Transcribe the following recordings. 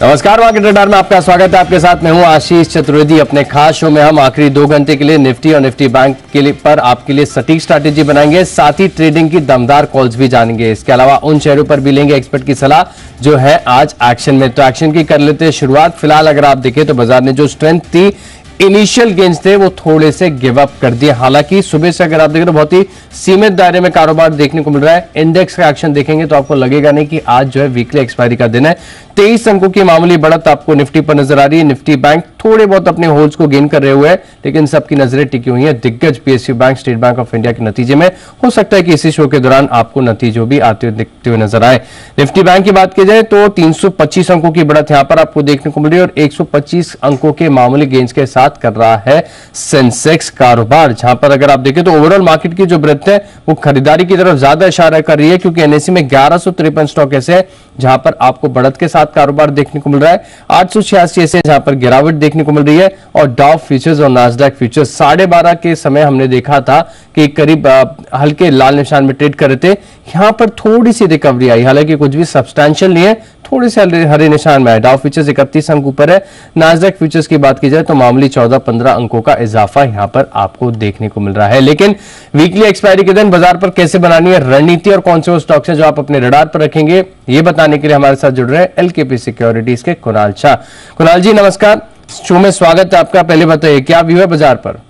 नमस्कार, market radar में आपका स्वागत है। आपके साथ मैं हूं आशीष चतुर्वेदी। अपने खास शो में हम आखिरी 2 घंटे के लिए निफ्टी और निफ्टी बैंक के लिए पर आपके लिए सटीक स्ट्रैटेजी बनाएंगे, साथ ही ट्रेडिंग की दमदार कॉल्स भी जानेंगे। इसके अलावा उन शेयरों पर भी लेंगे एक्सपर्ट की सलाह जो है आज एक्शन में। तो एक्शन की कर लेते हैं शुरुआत। फिलहाल अगर आप देखें तो बाजार ने जो स्ट्रेंथ थी, इनिशियल गेंस थे, वो थोड़े से गिव अप कर दिए। हालांकि सुबह से अगर आप देखें तो बहुत ही सीमित दायरे में कारोबार देखने को मिल रहा है। इंडेक्स का एक्शन देखेंगे तो आपको लगेगा नहीं कि आज जो है वीकली एक्सपायरी का दिन है। 23 अंकों की मामूली बढ़त आपको निफ्टी पर नजर आ रही है। निफ्टी बैंक थोड़े बहुत अपने होल्ड्स को गेन कर रहे हुए हैं, लेकिन सबकी नजरें टिकी हुई है दिग्गज PSU bank, state bank of India के नतीजे में। हो सकता है कि इसी शो के दौरान आपको नतीजे भी आते हुए दिखते हुए नजर आए। निफ्टी बैंक की बात की जाए तो 325 अंकों की बढ़त यहां पर आपको देखने को मिल रही है और 125 अंकों के मामूली गेंस के साथ कर रहा है सेंसेक्स कारोबार, जहां पर अगर आप देखें तो ओवरऑल मार्केट की जो ब्रेथ है वो खरीदारी की तरफ ज्यादा इशारा कर रही है, क्योंकि एनएसई में 1153 स्टॉक ऐसे हैं जहां पर आपको बढ़त के साथ कारोबार देखने को मिल रहा है। 886 ऐसे जहां पर गिरावट देखने को मिल रही है और डाउ फ्यूचर्स और नास्डैक फ्यूचर्स 12:30 के समय हमने देखा था कि करीब हल्के लाल निशान में ट्रेड कर रहे थे। यहां पर थोड़ी सी रिकवरी आई, हालांकि कुछ भी सब्सटैंशियल नहीं है, थोड़े से हरे निशान में है। डाउ फ्यूचर्स 31 अंक ऊपर है। नास्डैक फ्यूचर्स की बात की जाए तो मामूली 14-15 अंकों का इजाफा यहां पर आपको देखने को मिल रहा है। लेकिन वीकली एक्सपायरी के दिन बाजार पर कैसे बनानी है रणनीति और कौन से वो स्टॉक्स हैं जो आप अपने रडार पर रखेंगे, ये बताने के लिए हमारे साथ जुड़ रहे हैं एलकेपी सिक्योरिटीज के कुणाल शाह। कुणाल जी नमस्कार, शो में स्वागत है आपका। पहले बताइए क्या व्यू है बाजार पर?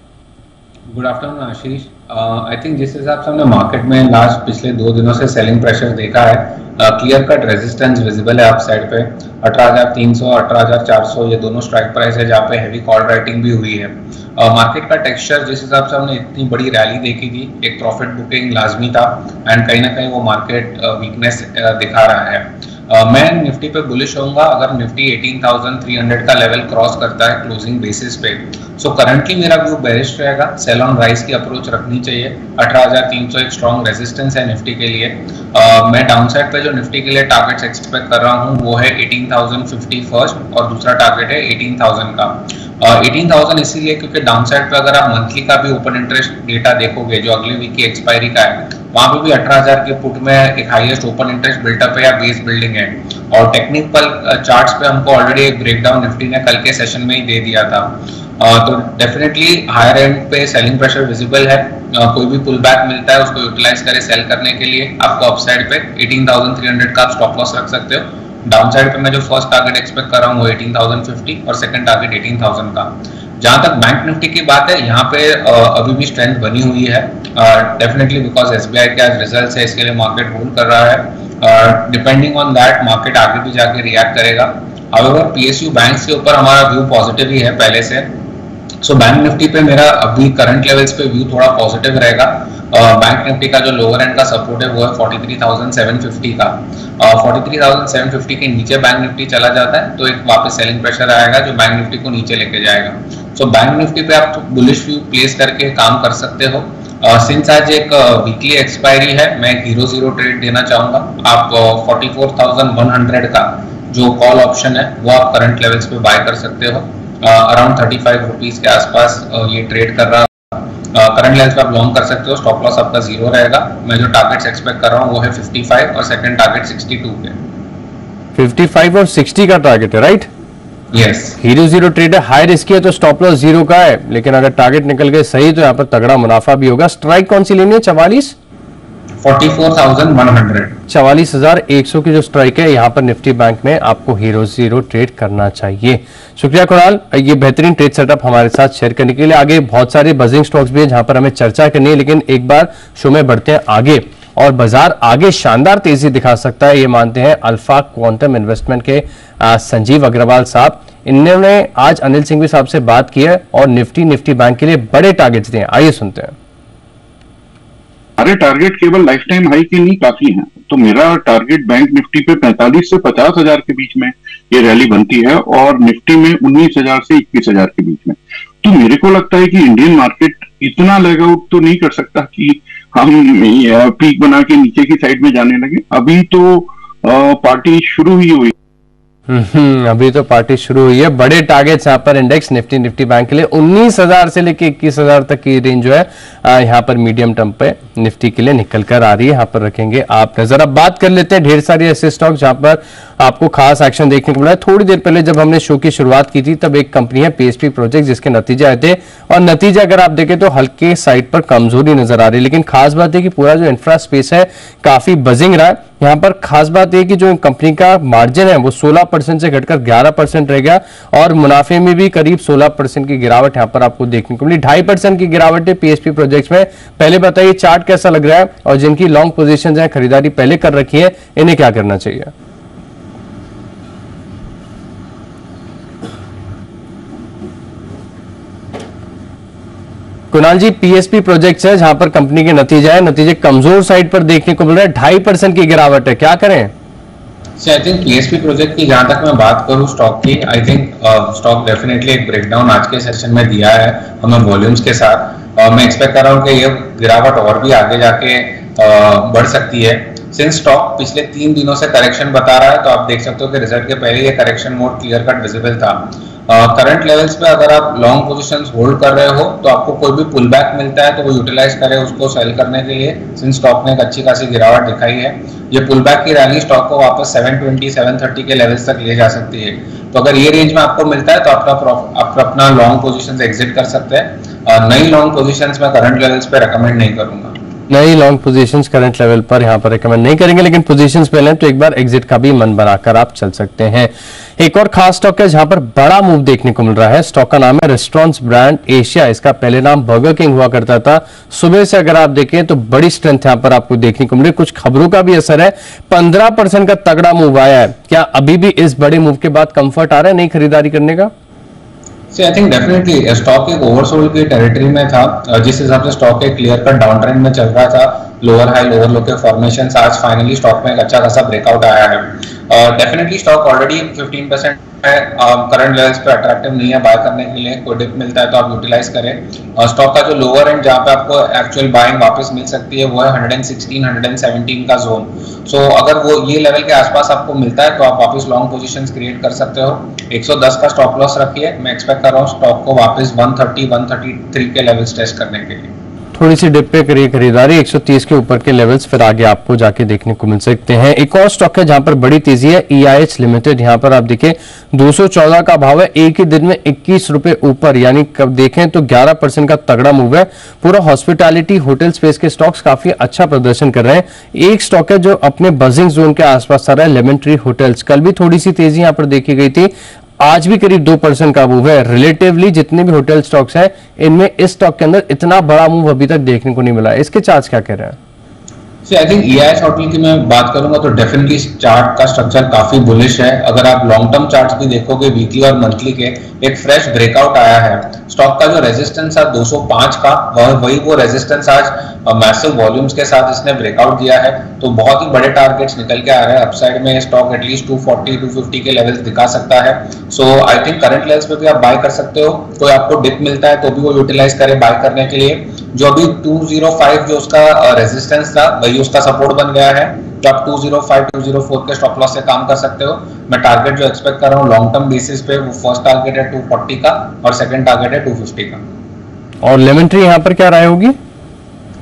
Good afternoon Ashish. I think जिस हिसाब से हमने मार्केट में लास्ट पिछले 2 दिनों से सेलिंग प्रेशर देखा है, क्लियर कट रेजिस्टेंस विजिबल है अप साइड पे 18,300 18,400 ये दोनों स्ट्राइक प्राइस है जहाँ पे हेवी कॉल राइटिंग भी हुई है। मार्केट का टेक्सचर जिस हिसाब से हमने इतनी बड़ी रैली देखी थी, एक प्रॉफिट बुकिंग लाजमी था एंड कहीं ना कहीं वो मार्केट वीकनेस दिखा रहा है। मैं निफ्टी पे बुलिश होऊंगा अगर निफ्टी 18,300 का लेवल क्रॉस करता है क्लोजिंग बेसिस पे। सो करंटली मेरा व्यू बेरिश रहेगा, सेल ऑन राइज की अप्रोच रखनी चाहिए। 18,300 एक स्ट्रॉन्ग रेजिस्टेंस है निफ्टी के लिए। मैं डाउनसाइड पे जो निफ्टी के लिए टारगेट्स एक्सपेक्ट कर रहा हूँ वो है 18,050 फर्स्ट और दूसरा टारगेट है 18,000 का। 18,000 इसीलिए क्योंकि डाउनसाइड पे अगर आप मंथली का भी ओपन इंटरेस्ट डेटा देखोगे जो अगले वीक की एक्सपायरी का है, वहां पे भी 18,000 के पुट में एक हाईएस्ट ओपन इंटरेस्ट बिल्टअप है या बेस बिल्डिंग है। और टेक्निकल चार्ट्स पे हमको ऑलरेडी एक ब्रेकडाउन निफ्टी ने कल के सेशन में ही दे दिया था। तो डेफिनेटली हायर एंड पे सेलिंग प्रेशर विजिबल है। कोई भी पुल बैक मिलता है उसको यूटिलाइज करें सेल करने के लिए। आपको अपसाइड पे 18,300 का आप स्टॉप लॉस रख सकते हो। डाउनसाइड पे मैं जो फर्स्ट टारगेट एक्सपेक्ट कर रहा हूँ वो 18,050 और सेकंड टारगेट 18,000 का। जहां तक बैंक निफ्टी की बात है, यहाँ पे अभी भी स्ट्रेंथ बनी हुई है डेफिनेटली बिकॉज एसबीआई के आज रिजल्ट्स है, इसके लिए मार्केट होल्ड कर रहा है। डिपेंडिंग ऑन दैट मार्केट आगे भी जाके रिएक्ट करेगा। हाउएवर पीएसयू बैंक्स के ऊपर हमारा व्यू पॉजिटिव ही है पहले से। सो बैंक निफ्टी पे मेरा अभी करंट लेवल्स पे व्यू थोड़ा पॉजिटिव रहेगा। बैंक निफ्टी का जो लोअर एंड का सपोर्ट है वो है 43,750 का। 43,750 के नीचे बैंक निफ्टी चला जाता है तो एक वापस सेलिंग प्रेशर आएगा जो बैंक निफ्टी को नीचे लेके जाएगा। सो बैंक निफ्टी पे आप बुलिश व्यू प्लेस करके काम कर सकते हो। सिंस आज एक वीकली एक्सपायरी है, मैं 0-0 ट्रेड देना चाहूंगा। आप 44,100 का जो कॉल ऑप्शन है वो आप करंट लेवल्स पे बाय कर सकते हो। अराउंड 35 रुपीज के आसपास ये ट्रेड कर रहा है। करंट लेवल्स पे आप लॉन्ग कर सकते हो। स्टॉप लॉस आपका 0 रहेगा। मैं जो टारगेट्स एक्सपेक्ट कर रहा हूँ वो है 55 और सेकंड टारगेट 62 के। 55 और 60 का टारगेट है, राइट? यस। 0-0 ट्रेड है, हाई रिस्क है तो स्टॉप लॉस 0 का है, लेकिन अगर टारगेट निकल गए सही तो यहाँ पर तगड़ा मुनाफा भी होगा। स्ट्राइक कौन सी लेनी है? 44,100 44,100 की जो स्ट्राइक है यहाँ पर निफ्टी बैंक में आपको 0-0 ट्रेड करना चाहिए। शुक्रिया कुणाल, ये बेहतरीन ट्रेड सेटअप हमारे साथ शेयर करने के लिए। आगे बहुत सारे बजिंग स्टॉक्स भी हैं जहां पर हमें चर्चा करनी है, लेकिन एक बार शो में बढ़ते हैं आगे और बाजार आगे शानदार तेजी दिखा सकता है, ये मानते हैं अल्फा क्वांटम इन्वेस्टमेंट के संजीव अग्रवाल साहब। इन्होंने आज अनिल सिंघवी साहब से बात की है और निफ्टी बैंक के लिए बड़े टारगेट्स दिए। आइए सुनते हैं। हमारे टारगेट केवल लाइफ टाइम हाई के नहीं काफी हैं, तो मेरा टारगेट बैंक निफ्टी पे 45 से 50,000 के बीच में ये रैली बनती है और निफ्टी में 19,000 से 21,000 के बीच में। तो मेरे को लगता है कि इंडियन मार्केट इतना लेग आउट तो नहीं कर सकता कि हम पीक बना के नीचे की साइड में जाने लगे। अभी तो पार्टी शुरू ही हुई। अभी तो पार्टी शुरू हुई है। बड़े टारगेट्स यहाँ पर इंडेक्स निफ्टी बैंक के लिए 19,000 से लेके 21,000 तक की रेंज जो है यहाँ पर मीडियम टर्म पे निफ्टी के लिए निकल कर आ रही है। यहाँ पर रखेंगे आप नजर। अब बात कर लेते हैं ढेर सारी ऐसे स्टॉक जहां पर आपको खास एक्शन देखने को मिला है। थोड़ी देर पहले जब हमने शो की शुरुआत की थी तब एक कंपनी है पीएसपी प्रोजेक्ट जिसके नतीजे आए थे और नतीजे अगर आप देखें तो हल्के साइड पर कमजोरी नजर आ रही है। लेकिन खास बात है कि पूरा जो इंफ्रा स्पेस है काफी बजिंग रहा है। यहाँ पर खास बात यह कि जो कंपनी का मार्जिन है वो 16% से घटकर 11% रह गया और मुनाफे में भी करीब 16% की गिरावट यहाँ पर आपको देखने को मिली। 2.5% की गिरावट है पीएसपी प्रोजेक्ट्स में। पहले बताइए चार्ट कैसा लग रहा है और जिनकी लॉन्ग पोजीशंस हैं, खरीदारी पहले कर रखी है, इन्हें क्या करना चाहिए? कुणाल जी, पीएसपी प्रोजेक्ट्स है जहां पर कंपनी के नतीजे कमजोर साइड पर देखने को मिल रहा है। 2.5% की गिरावट है, क्या करें? आई थिंक पीएसपी प्रोजेक्ट की जहां तक मैं बात करूं स्टॉक की, आई थिंक स्टॉक डेफिनेटली एक ब्रेकडाउन आज के सेशन में दिया है हमें वॉल्यूम्स के साथ। मैं एक्सपेक्ट कर रहा हूं कि ये गिरावट और भी आगे जाके बढ़ सकती है। सिंस स्टॉक पिछले 3 दिनों से करेक्शन बता रहा है तो आप देख सकते हो कि रिजल्ट के पहले ये correction mode clear cut visible था। करंट लेवल्स पे अगर आप लॉन्ग पोजीशंस होल्ड कर रहे हो तो आपको कोई भी पुल बैक मिलता है तो वो यूटिलाइज करें उसको सेल करने के लिए, सिंस स्टॉक ने एक अच्छी खासी गिरावट दिखाई है। ये पुल बैक की रैली स्टॉक को वापस 720 730 के लेवल्स तक ले जा सकती है। तो अगर ये रेंज में आपको मिलता है तो आप अपना लॉन्ग पोजीशंस एग्जिट कर सकते हैं। नई लॉन्ग पोजीशंस में करंट लेवल्स पे रेकमेंड नहीं करूंगा। नई लॉन्ग पोजीशंस करंट लेवल पर यहां पर रेकमेंड नहीं करेंगे, लेकिन पोजीशंस पहले तो एक बार एग्जिट का भी मन बनाकर आप चल सकते हैं। एक और खास स्टॉक है जहां पर बड़ा मूव देखने को मिल रहा है। स्टॉक का नाम है रेस्टोरेंट्स ब्रांड एशिया। इसका पहले नाम बर्गर किंग हुआ करता था। सुबह से अगर आप देखें तो बड़ी स्ट्रेंथ यहां पर आपको देखने को मिल रही है। कुछ खबरों का भी असर है। 15% का तगड़ा मूव आया है। क्या अभी भी इस बड़े मूव के बाद कंफर्ट आ रहा है नई खरीदारी करने का? आई थिंक डेफिनेटली स्टॉक एक ओवरसोल्ड की टेरिटरी में था। जिस हिसाब से स्टॉक एक क्लियर कट डाउन ट्रेंड में चल रहा था, लोअर हाई लोअर लो के फॉर्मेशन, आज फाइनली स्टॉक में एक अच्छा खासा ब्रेकआउट आया है। Definitely stock already 15% current levels पे अट्रैक्टिव नहीं है बाय करने के लिए। कोई डिप मिलता है तो आप यूटिलाइज करें। स्टॉक का जो लोअर एंड जहां पे आपको एक्चुअल बाइंग वापस मिल सकती है वो है 116 117 का जोन। सो अगर वो ये लेवल के आसपास आपको मिलता है तो आप वापस लॉन्ग पोजीशंस क्रिएट कर सकते हो। 110 का स्टॉप लॉस रखिए। मैं एक्सपेक्ट कर रहा हूँ स्टॉक को वापस 130 133 के लेवल्स टेस्ट करने के लिए। थोड़ी सी डिप पे करिए खरीदारी। 130 के ऊपर के लेवल्स फिर आगे आपको जाके देखने को मिल सकते हैं। एक और स्टॉक है जहां पर बड़ी तेजी है, EIH लिमिटेड। यहां पर आप देखिए 214 का भाव है। एक ही दिन में 21 रुपए ऊपर, यानी कब देखें तो 11% का तगड़ा मूव है। पूरा हॉस्पिटैलिटी होटल स्पेस के स्टॉक्स काफी अच्छा प्रदर्शन कर रहे हैं। एक स्टॉक है जो अपने बजिंग जोन के आसपास आ रहा है, लेमन ट्री होटल्स। कल भी थोड़ी सी तेजी यहां पर देखी गई थी, आज भी करीब 2% का मूव है। रिलेटिवली जितने भी होटल स्टॉक्स हैं इनमें इस स्टॉक के अंदर इतना बड़ा मूव अभी तक देखने को नहीं मिला है। इसके चार्ट्स क्या कह रहे हैं? आई थिंक EIH होटल की मैं बात करूंगा तो डेफिनेटली चार्ट का स्ट्रक्चर काफी बुलिश है। अगर आप लॉन्ग टर्म चार्ट्स भी देखोगे वीकली और मंथली के, एक फ्रेश ब्रेकआउट आया है। स्टॉक का जो रेजिस्टेंस था 205 का, वही वो रेजिस्टेंस आज मैसिव वॉल्यूम्स के साथ इसने ब्रेकआउट दिया है। तो बहुत ही बड़े टारगेट्स निकल के आ रहे हैं। अपसाइड में स्टॉक एटलीस्ट 240 250 के लेवल्स दिखा सकता है। सो आई थिंक करंट लेवल्स पे भी आप बाय कर सकते हो। कोई आपको डिप मिलता है तो भी वो यूटिलाइज करे बाय करने के लिए। जो अभी 205 जो उसका रेजिस्टेंस था वही उसका सपोर्ट बन गया है। तो आप 205 204 के स्टॉप लॉस से काम कर सकते हो। मैं टारगेट जो एक्सपेक्ट कर रहा हूँ लॉन्ग टर्म बेसिस पे, वो फर्स्ट टारगेट है 240 का और सेकंड टारगेट है 250 का। और लेमन ट्री यहाँ पर क्या राय होगी?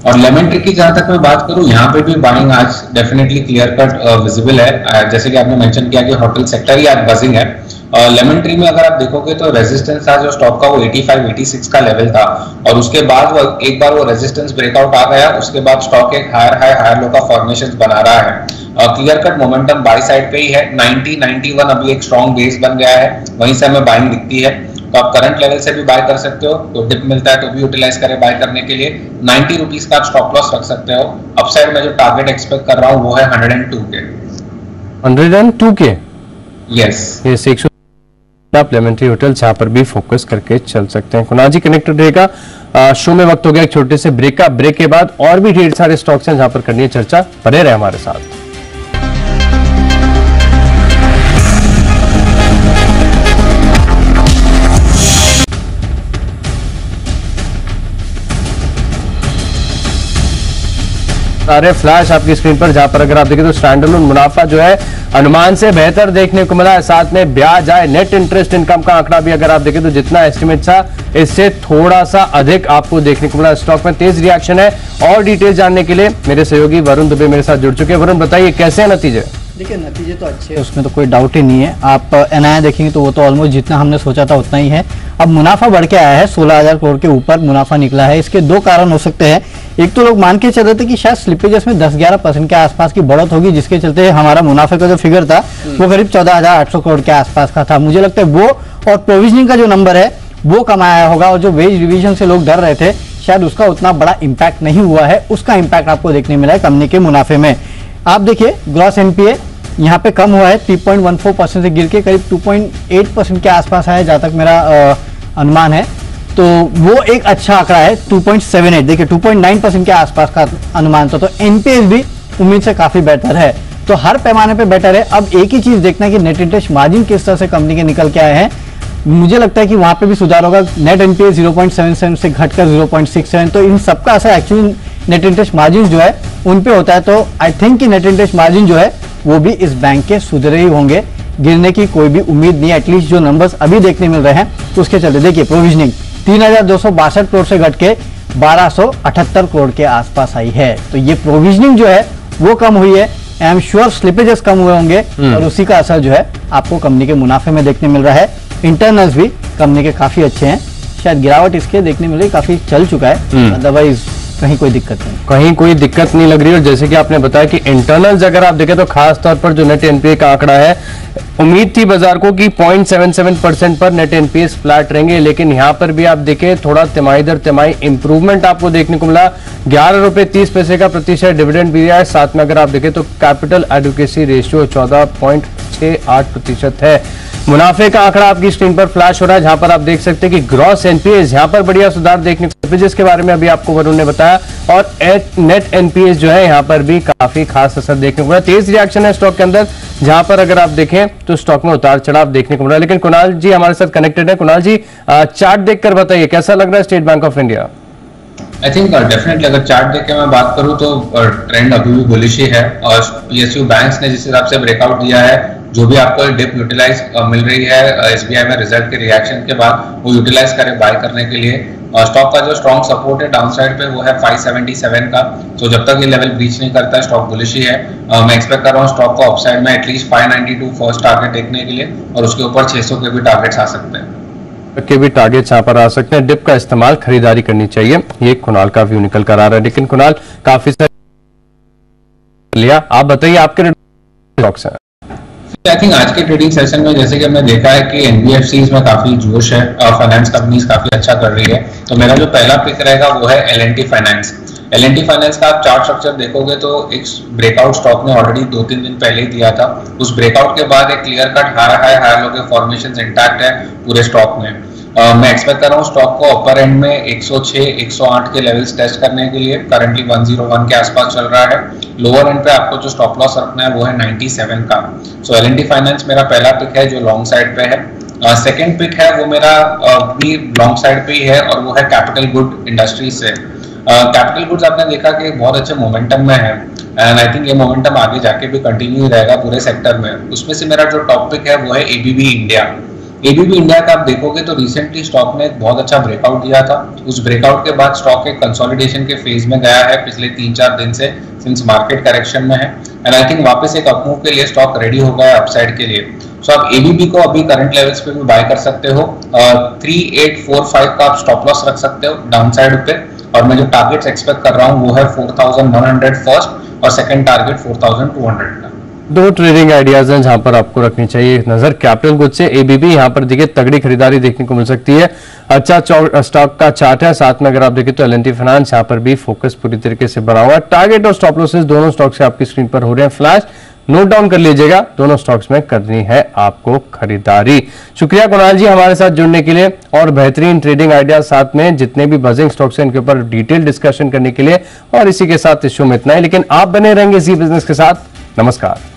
और लेमन ट्री की जहां तक मैं बात करूं, यहाँ पे भी बाइंग आज डेफिनेटली क्लियर कट विजिबल है। जैसे कि आपने मेंशन किया कि होटल सेक्टर ही आज बजिंग है। लेमन ट्री में अगर आप देखोगे तो रेजिस्टेंस था जो स्टॉक का वो 85 86 का लेवल था और उसके बाद वो एक बार वो रेजिस्टेंस ब्रेकआउट आ गया। उसके बाद स्टॉक एक हायर हाई हायर लो का फॉर्मेशन बना रहा है। Clear cut momentum by side पे ही है। 90 91 अभी एक स्ट्रॉन्ग बेस बन गया है, वहीं से हमें बाइंग दिखती है। तो आप करंट लेवल से भी बाय कर सकते हो। तो डिप मिलता है तो भी यूटिलाइज करें बाय करने के लिए। 90 रुपीज का स्टॉप लॉस रख सकते हो। अपसाइड में जो टारगेट एक्सपेक्ट कर रहा हूँ वो है 102 के। 102 के? यस। ये 100 आप लेमन ट्री होटल जहां पर भी फोकस करके चल सकते हैं। कुणाल जी कनेक्टेड रहेगा। शो में वक्त हो गया एक छोटे से ब्रेक का। ब्रेक के बाद और भी ढेर सारे स्टॉक्स हैं जहां पर करनी है चर्चा। बने रहे हमारे साथ। सारे फ्लैश आपकी स्क्रीन पर, जहां पर अगर आप देखें तो स्टैंडअलोन मुनाफा जो है अनुमान से बेहतर देखने को मिला है। साथ में ब्याज आय, नेट इंटरेस्ट इनकम का आंकड़ा भी अगर आप देखें तो जितना एस्टिमेट था इससे थोड़ा सा अधिक आपको देखने को मिला। स्टॉक में तेज रिएक्शन है। और डिटेल जानने के लिए मेरे सहयोगी वरुण दुबे मेरे साथ जुड़ चुके हैं। वरुण, बताइए कैसे हैं नतीजे? देखिए, नतीजे तो अच्छे हैं, उसमें तो कोई डाउट ही नहीं है। आप एनआई देखेंगे तो वो तो ऑलमोस्ट जितना हमने सोचा था उतना ही है। अब मुनाफा बढ़ के आया है, 16,000 करोड़ के ऊपर मुनाफा निकला है। इसके दो कारण हो सकते हैं। एक तो लोग मान के चल रहे थे कि शायद स्लिपेजेस में 10-11% के आसपास की बढ़त होगी, जिसके चलते हमारा मुनाफे का जो फिगर था वो करीब 14,800 करोड़ के आसपास का था। मुझे लगता है वो और प्रोविजनिंग का जो नंबर है वो कम आया होगा, और जो वेज रिविजन से लोग डर रहे थे शायद उसका उतना बड़ा इंपैक्ट नहीं हुआ है। उसका इंपैक्ट आपको देखने मिला है कंपनी के मुनाफे में। आप देखिए, ग्रॉस एनपीए यहाँ पे कम हुआ है, 3.14% से गिर के करीब 2.8% के आसपास आया, जहाँ तक मेरा अनुमान है। तो वो एक अच्छा आंकड़ा है। 2.78, देखिए 2.9% के आसपास का अनुमान था। तो एनपीएस भी उम्मीद से काफी बेहतर है। तो हर पैमाने पे बेटर है। अब एक ही चीज देखना है कि नेट इंटरेस्ट मार्जिन किस तरह से कंपनी के निकल के आए हैं। मुझे लगता है कि वहां पे भी सुधार होगा। नेट एनपीए 0.77 से घटकर 0.67, तो इन सबका असर एक्चुअली नेट इंटरेस्ट मार्जिन जो है उन पे होता है। तो आई थिंक कि नेट इंटरेस्ट मार्जिन जो है वो भी इस बैंक के सुधरे ही होंगे, गिरने की कोई भी उम्मीद नहीं है। एटलीस्ट जो नंबर्स अभी देखने मिल रहे हैं उसके चलते देखिए, प्रोविजनिंग 3,262 करोड़ से घट के 1,278 करोड़ के आसपास आई है। तो ये प्रोविजनिंग जो है वो कम हुई है। आई एम श्योर स्लिपेजेस कम हुए होंगे और उसी का असर जो है आपको कंपनी के मुनाफे में देखने मिल रहा है। इंटरनल्स भी कंपनी के काफी अच्छे हैं। शायद गिरावट इसके देखने मिल रही, काफी चल चुका है, अदरवाइज कहीं कोई दिक्कत नहीं, कहीं कोई दिक्कत नहीं लग रही। और जैसे कि आपने बताया कि इंटरनल्स अगर आप देखें तो खास तौर पर जो नेट एनपीए का आंकड़ा है, उम्मीद थी बाजार को कि 0.77% पर नेट एनपीए फ्लैट रहेंगे, लेकिन यहां पर भी आप देखें थोड़ा तिमाही दर तिमाही इंप्रूवमेंट आपको देखने को मिला। 11 रुपए 30 पैसे का प्रतिशत डिविडेंड भी दिया है। साथ में अगर आप देखें तो कैपिटल एडुकेसी रेशियो 14.68% है। मुनाफे का आंकड़ा आपकी स्क्रीन पर फ्लैश हो रहा है, जहां पर आप देख सकते हैं कि ग्रॉस एनपीएस यहां पर बढ़िया सुधार देखने को, जिसके बारे में अभी आपको वरुण ने बताया, और नेट एनपीएस जो है यहां पर भी काफी खास असर देखने को मिला। तेज रिएक्शन है स्टॉक के अंदर, जहां पर अगर आप देखें तो स्टॉक में उतार चढ़ाव देखने को मिला। लेकिन कुणाल जी हमारे साथ कनेक्टेड है। कुणाल जी, चार्ट देखकर बताइए कैसा लग रहा है state bank of India? I think definitely अगर चार्ट देख के मैं बात करूं तो ट्रेंड अभी भी बुलिश ही है। और पीएसयू बैंक्स ने जिस हिसाब से ब्रेकआउट दिया है, जो भी आपको डिप यूटिलाइज मिल रही है एसबीआई में रिजल्ट के रिएक्शन के बाद, वो यूटिलाइज करे बाय करने के लिए। स्टॉक का जो स्ट्रॉन्ग सपोर्ट है डाउनसाइड पे वो है 577 का। तो जब तक ये लेवल ब्रीच नहीं करता है स्टॉक बुलिश ही है। मैं एक्सपेक्ट कर रहा हूँ स्टॉक को अपसाइड में एटलीस्ट 592 फर्स्ट टारगेट देखने के लिए, और उसके ऊपर 600 के भी टारगेट्स आ सकते हैं। के भी टारगेट्स यहाँ पर आ सकते हैं। डिप का इस्तेमाल खरीदारी करनी चाहिए, ये कुणाल का व्यू निकल कर आ रहा है। लेकिन कुणाल काफी सारे लिया, आप बताइए आपके स्टॉक्स हैं। आई थिंक आज के ट्रेडिंग सेशन में जैसे कि हमने देखा है कि एनबीएफसीज में काफी जोश है और फाइनेंस कंपनीज काफी अच्छा कर रही है। तो मेरा जो पहला पिक रहेगा वो है एल&टी फाइनेंस। एल&टी फाइनेंस का आप चार्ट स्ट्रक्चर देखोगे तो एक ब्रेकआउट स्टॉक ने ऑलरेडी 2-3 दिन पहले ही दिया था। उस ब्रेकआउट के बाद एक क्लियर कट हाई लो के फॉर्मेशन इंटैक्ट है पूरे स्टॉक में। मैं एक्सपेक्ट कर रहा हूँ स्टॉक को अपर एंड में 106-108 के लेवल्स टेस्ट करने के लिए। करंटली 101 के आसपास चल रहा है। लोअर एंड पे आपको जो स्टॉप लॉस रखना है वो है 97 का। सो एल&टी फाइनेंस मेरा पहला पिक है जो लॉन्ग साइड पे है। सेकंड पिक है वो मेरा भी लॉन्ग साइड पे ही है, और वो है कैपिटल गुड इंडस्ट्रीज से। कैपिटल गुड्स आपने देखा कि बहुत अच्छे मोमेंटम में है, एंड आई थिंक ये मोमेंटम आगे जाके भी कंटिन्यू रहेगा पूरे सेक्टर में। उसमें से मेरा जो टॉप पिक है वो है एबीबी इंडिया। एबीबी इंडिया का आप देखोगे तो रिसेंटली स्टॉक ने एक बहुत अच्छा ब्रेकआउट दिया था। उस ब्रेकआउट के बाद स्टॉक एक कंसोलिडेशन के फेज में गया है पिछले 3-4 दिन से, सिंस मार्केट करेक्शन में है। एंड आई थिंक वापस एक अपमूव के लिए स्टॉक रेडी हो गया है अपसाइड के लिए। सो आप एबीबी को अभी करंट लेवल्स पे भी बाय कर सकते हो। 3845 का आप स्टॉप लॉस रख सकते हो डाउन साइड पे। और मैं जो टारगेट्स एक्सपेक्ट कर रहा हूँ वो है 4100 फर्स्ट, और सेकंड टारगेट 4200 का। दो ट्रेडिंग आइडियाज हैं जहां पर आपको रखनी चाहिए नजर। कैपिटल गुड्स से एबीबी, यहां पर देखिए तगड़ी खरीदारी देखने को मिल सकती है। अच्छा स्टॉक का चार्ट है। साथ में अगर आप देखें तो एल&टी फाइनेंस, यहां पर भी फोकस पूरी तरीके से बना हुआ है। टारगेट और स्टॉप लॉसेस दोनों स्टॉक से आपकी स्क्रीन पर हो रहे हैं फ्लैश, नोट डाउन कर लीजिएगा। दोनों स्टॉक्स में करनी है आपको खरीदारी। शुक्रिया कुणाल जी हमारे साथ जुड़ने के लिए, और बेहतरीन ट्रेडिंग आइडिया साथ में जितने भी बजिंग स्टॉक्स हैं इनके ऊपर डिटेल डिस्कशन करने के लिए। और इसी के साथ इस शो में इतना ही, लेकिन आप बने रहेंगे जी बिजनेस के साथ। नमस्कार।